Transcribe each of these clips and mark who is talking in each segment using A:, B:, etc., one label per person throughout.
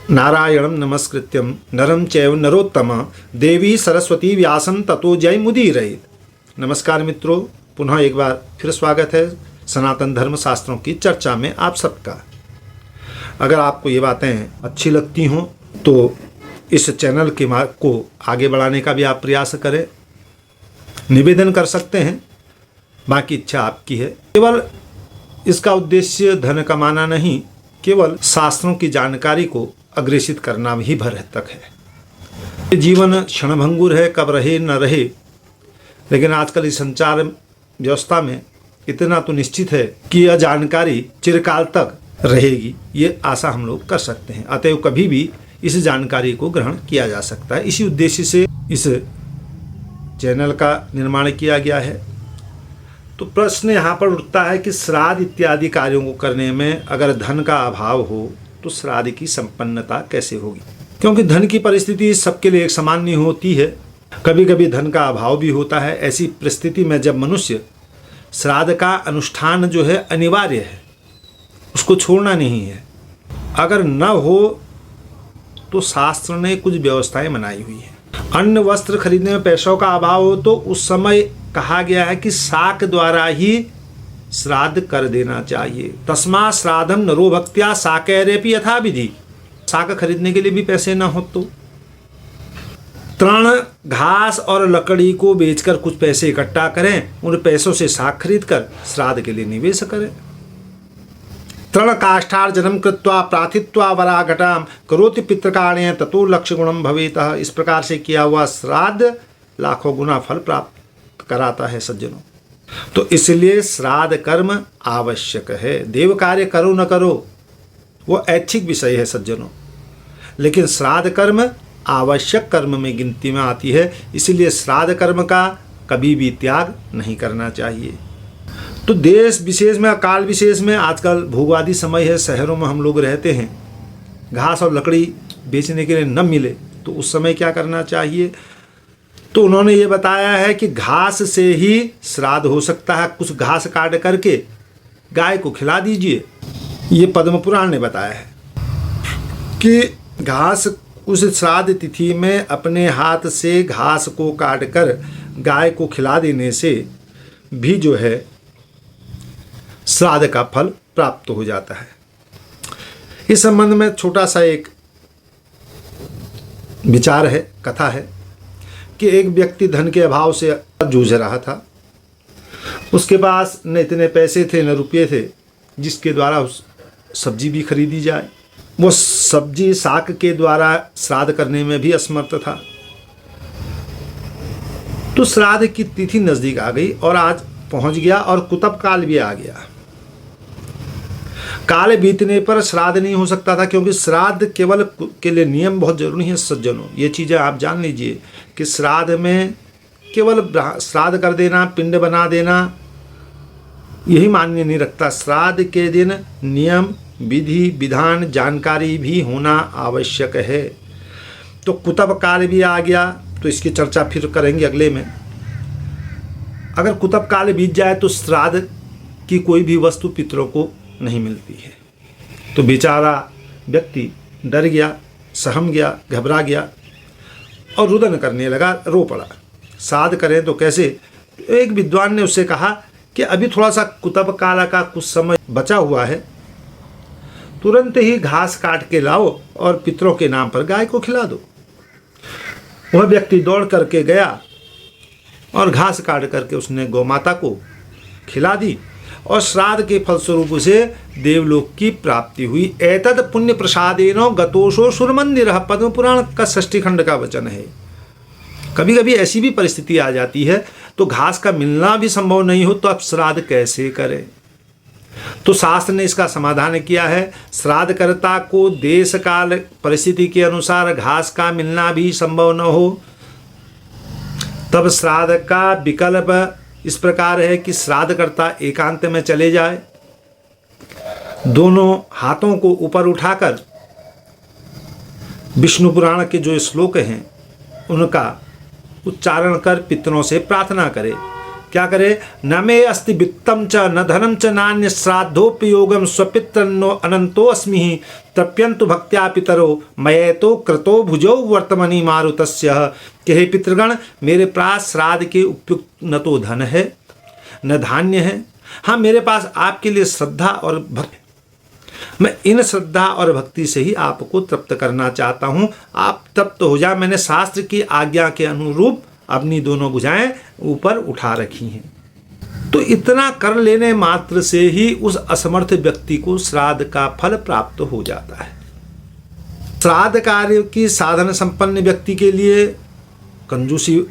A: नारायणं नमस्कृत्यं नरं चैव नरोत्तमं देवी सरस्वती व्यासं ततो जयमुदीरयेत्। नमस्कार मित्रों, पुनः एक बार फिर स्वागत है सनातन धर्म शास्त्रों की चर्चा में आप सबका। अगर आपको ये बातें अच्छी लगती हों तो इस चैनल के मार्ग को आगे बढ़ाने का भी आप प्रयास करें, निवेदन कर सकते हैं। बाकी इच्छा आपकी है। केवल इसका उद्देश्य धन कमाना नहीं, केवल शास्त्रों की जानकारी को अग्रेसित करना भी भर तक है। जीवन क्षणभंगुर है, कब रहे न रहे, लेकिन आजकल इस संचार व्यवस्था में इतना तो निश्चित है कि यह जानकारी चिरकाल तक रहेगी, ये आशा हम लोग कर सकते हैं। अतएव कभी भी इस जानकारी को ग्रहण किया जा सकता है। इसी उद्देश्य से इस चैनल का निर्माण किया गया है। तो प्रश्न यहाँ पर उठता है कि श्राद्ध इत्यादि कार्यों को करने में अगर धन का अभाव हो तो श्राद्ध की संपन्नता कैसे होगी? क्योंकि धन की परिस्थिति सबके लिए एक समान नहीं होती है। कभी कभी धन का अभाव भी होता है। ऐसी परिस्थिति में जब मनुष्य श्राद्ध का अनुष्ठान जो है अनिवार्य है, उसको छोड़ना नहीं है। अगर न हो तो शास्त्र ने कुछ व्यवस्थाएं बनाई हुई हैं। अन्न वस्त्र खरीदने में पैसों का अभाव हो तो उस समय कहा गया है कि शाक द्वारा ही श्राद्ध कर देना चाहिए। तस्मा श्राद्धम नरो भक्त्या शाकैरेपि यथा विधि। शाक खरीदने के लिए भी पैसे न हो तो तृण, घास और लकड़ी को बेचकर कुछ पैसे इकट्ठा करें, उन पैसों से शाक खरीद कर श्राद्ध के लिए निवेश करें। तृण काष्ठार्जनम कृत्वा प्रार्थित्वा वराघटाम करोति पितृकार्य ततो लक्ष्य गुणम भवेत। इस प्रकार से किया हुआ श्राद्ध लाखों गुना फल प्राप्त कराता है सज्जनों। तो इसलिए श्राद्ध कर्म आवश्यक है। देव कार्य करो न करो वो ऐच्छिक विषय है सज्जनों, लेकिन श्राद्ध कर्म आवश्यक कर्म में गिनती में आती है। इसलिए श्राद्ध कर्म का कभी भी त्याग नहीं करना चाहिए। तो देश विशेष में, काल विशेष में, आजकल भूवादी समय है, शहरों में हम लोग रहते हैं, घास और लकड़ी बेचने के लिए न मिले तो उस समय क्या करना चाहिए? तो उन्होंने ये बताया है कि घास से ही श्राद्ध हो सकता है। कुछ घास काट करके गाय को खिला दीजिए। ये पद्म पुराण ने बताया है कि घास उस श्राद्ध तिथि में अपने हाथ से घास को काट कर गाय को खिला देने से भी जो है श्राद्ध का फल प्राप्त हो जाता है। इस संबंध में छोटा सा एक विचार है, कथा है कि एक व्यक्ति धन के अभाव से जूझ रहा था। उसके पास न इतने पैसे थे न रुपये थे जिसके द्वारा उस सब्जी भी खरीदी जाए। वो सब्जी शाक के द्वारा श्राद्ध करने में भी असमर्थ था। तो श्राद्ध की तिथि नज़दीक आ गई और आज पहुंच गया और कुतब काल भी आ गया। काल बीतने पर श्राद्ध नहीं हो सकता था, क्योंकि श्राद्ध केवल के लिए नियम बहुत जरूरी है सज्जनों। ये चीज़ें आप जान लीजिए कि श्राद्ध में केवल श्राद्ध कर देना, पिंड बना देना, यही मान्य नहीं रखता। श्राद्ध के दिन नियम, विधि, विधान, जानकारी भी होना आवश्यक है। तो कुतब काल भी आ गया, तो इसकी चर्चा फिर करेंगे अगले में। अगर कुतब काल बीत जाए तो श्राद्ध की कोई भी वस्तु पितरों को नहीं मिलती है। तो बेचारा व्यक्ति डर गया, सहम गया, घबरा गया और रुदन करने लगा, रो पड़ा। श्राद्ध करें तो कैसे? एक विद्वान ने उससे कहा कि अभी थोड़ा सा कुतब काल का कुछ समय बचा हुआ है, तुरंत ही घास काट के लाओ और पितरों के नाम पर गाय को खिला दो। वह व्यक्ति दौड़ करके गया और घास काट करके उसने गौ माता को खिला दी और श्राद्ध के फलस्वरूप उसे देवलोक की प्राप्ति हुई। एतद पुण्य प्रसादेनो गतोषो सुर मंदिर, पद्म पुराण का 6ष्ठी खंड का वचन है। कभी कभी ऐसी भी परिस्थिति आ जाती है तो घास का मिलना भी संभव नहीं हो तो अब श्राद्ध कैसे करें? तो शास्त्र ने इसका समाधान किया है। श्राद्धकर्ता को देश काल परिस्थिति के अनुसार घास का मिलना भी संभव न हो तब श्राद्ध का विकल्प इस प्रकार है कि श्राद्धकर्ता एकांत में चले जाए, दोनों हाथों को ऊपर उठाकर विष्णु पुराण के जो श्लोक हैं उनका उच्चारण कर पितरों से प्रार्थना करे क्या करे, न मे अस्ति वित्तम च न धनम च नान्य श्राद्धोपयोगम स्वपितृन्नो अनंतो अस्मि तप्यंतु भक्त्या पितरो मयेतो कृतो भुजो वर्तमनि मारुतस्य। कि हे पितृगण, मेरे पास श्राद्ध के उपयुक्त न तो धन है न धान्य है, हाँ मेरे पास आपके लिए श्रद्धा और भक्ति, मैं इन श्रद्धा और भक्ति से ही आपको तृप्त करना चाहता हूँ। आप तृप्त हो जाए। मैंने शास्त्र की आज्ञा के अनुरूप अपनी दोनों भुजाएं ऊपर उठा रखी हैं। तो इतना कर लेने मात्र से ही उस असमर्थ व्यक्ति को श्राद्ध का फल प्राप्त हो जाता है। श्राद्ध कार्य की साधन संपन्न व्यक्ति के लिए कंजूसी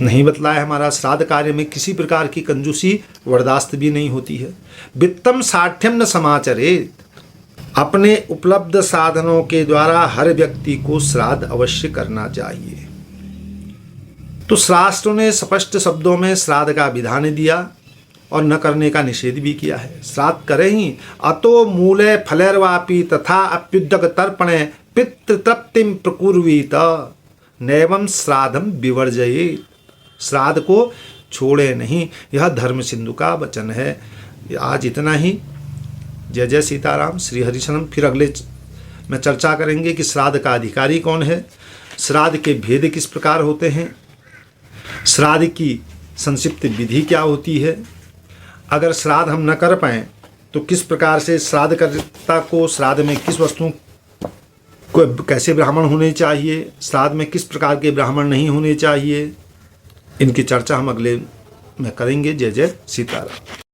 A: नहीं बतलाया हमारा। श्राद्ध कार्य में किसी प्रकार की कंजूसी बर्दाश्त भी नहीं होती है। वित्तम साठ्यम न समाचरेत, अपने उपलब्ध साधनों के द्वारा हर व्यक्ति को श्राद्ध अवश्य करना चाहिए। तो शास्त्रों ने स्पष्ट शब्दों में श्राद्ध का विधान दिया और न करने का निषेध भी किया है। श्राद्ध करें ही, अतो मूले फलैर्वापि तथा अप्युदक तर्पणे पितृतृप्तिम प्रकुर्वीत नैवं श्राद्धम विवर्जयेत। श्राद्ध को छोड़े नहीं, यह धर्म सिंधु का वचन है। आज इतना ही। जय जय सीताराम, श्री हरिशरण। फिर अगले में चर्चा करेंगे कि श्राद्ध का अधिकारी कौन है, श्राद्ध के भेद किस प्रकार होते हैं, श्राद्ध की संक्षिप्त विधि क्या होती है, अगर श्राद्ध हम न कर पाएँ तो किस प्रकार से श्राद्धकर्ता को श्राद्ध में किस वस्तुओं को, कैसे ब्राह्मण होने चाहिए, श्राद्ध में किस प्रकार के ब्राह्मण नहीं होने चाहिए, इनकी चर्चा हम अगले में करेंगे। जय जय सीताराम।